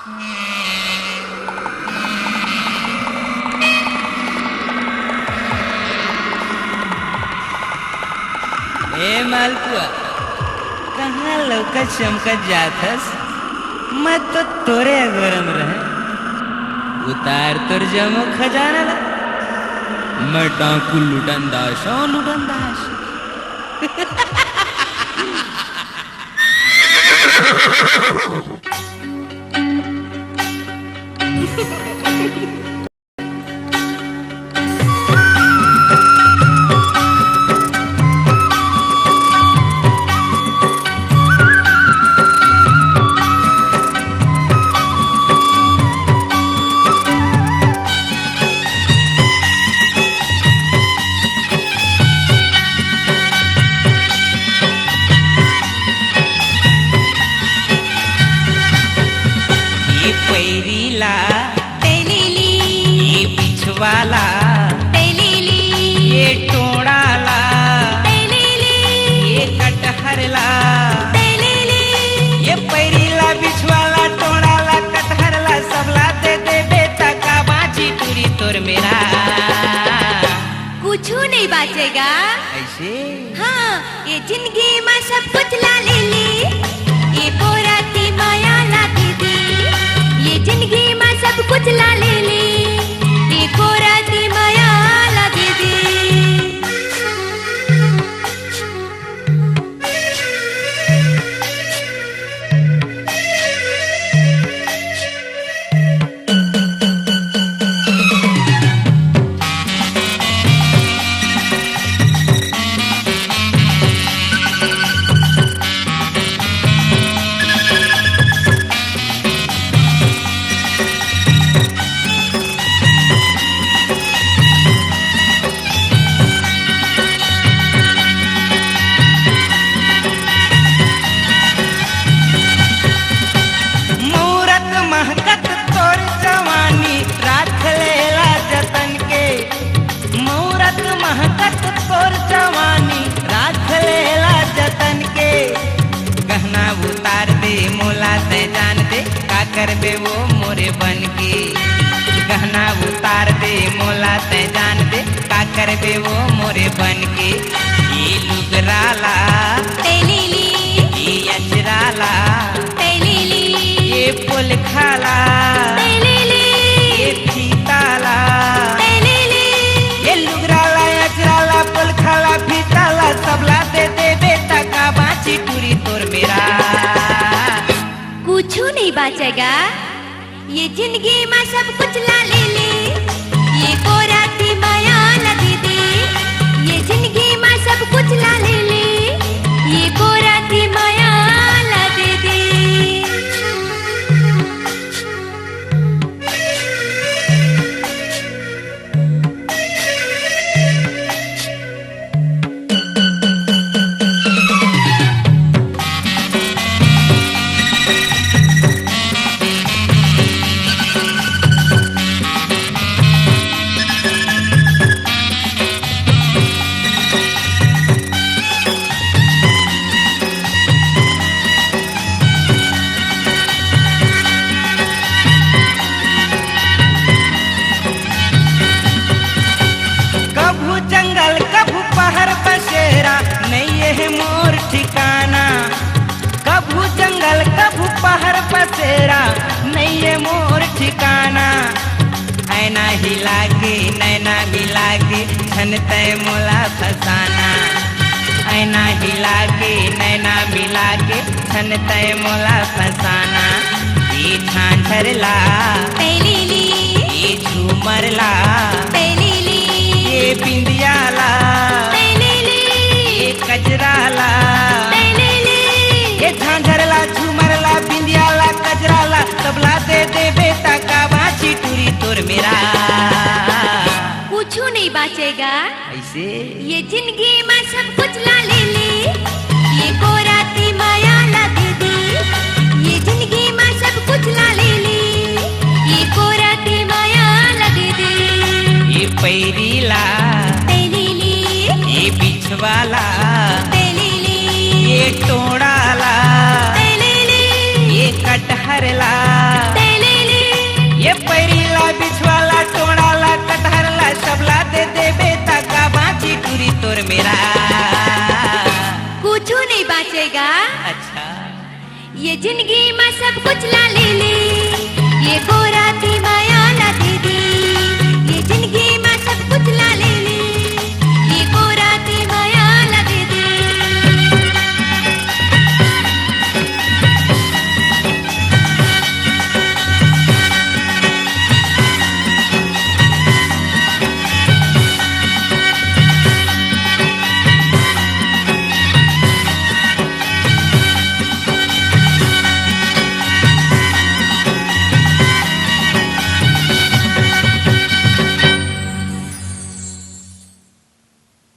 ए मालपुआ, कहाँ लौका चमकत जाथस? मैं तो तोरे गरम रहे। उतार तोर जमो खजाना ला। मैं डाकू लुटनदास हूँ, लुटनदास। पैरीला तेलीली, ये बिछवाला तेलीली, ये टोड़ाला तेलीली, ये कटहरला तेलीली, ये पैरीला बिछवाला टोड़ाला कटहरला सबला दे दे बेटा का बाजी टूरी तोर मेरा। कुछ नहीं बचेगा। ऐसे हाँ, ये जिंदगी में सब कुछ ला लेली, ये पोराती माया ला दीदी। ये जिंदगी में सब कुछ ला लेली, ये पोराती माया ला दीदी। मूरत महकत तोर जवानी राख लेला जतन के। मूरत महकत तोर जवानी राख लेला जतन के। गहना उतार दे मोला ते जान दे का करबे वो मोरे बन के। गहना उतार दे मोला ते जान दे का करबे वो मोरे बन के। ये लुगराला तेलीली, ये अजराला तेलीली, ये पुल खाला तेलीली, ये फीताला तेलीली। ये लुगराला अजराला पुल खाला फीताला सबला दे दे बेटा का बाची टूरी तोर मेरा। कुछ नहीं बचेगा। ये जिंदगी में सब कुछ ला लेली, ये पोराती माया ला दीदी। ये जिंदगी में सब कुछ ला लेली, ये पोराती माया ला दीदी। कभू जंगल कभू पहाड़ बसेरा नहीं है मोर ठिकाना। कभू जंगल कभू पहाड़ बसेरा नहीं है मोर ठिकाना। ऐना हिला के नैना मिला के छन तय मोला फसाना। ऐना हिला के नैना मिला के छन तय मोला फसाना। ये झांझरला तेलीली, ये झूमरला तेलीली, ये बिंदियाला तेलीली, ये कजराला तेलीली। ये झांझरला झूमरला बिंदियाला कजराला तबला दे दे बेटा का बाची टूरी तोर मेरा। कुछ नहीं बचेगा। ऐसे ये जिंदगी में सब कुछ ला लेली, ये पोराती माया ला दीदी। ये जिंदगी में सब कुछ ला लेली, ये पोराती माया ला दीदी। ये पैरीला तेलीली, ये बिछवाला तेलीली, ये टोड़ाला तेलीली, ये कटहरला तेलीली। अच्छा ये जिंदगी में सब कुछ ला ले ले, ये गोरा थी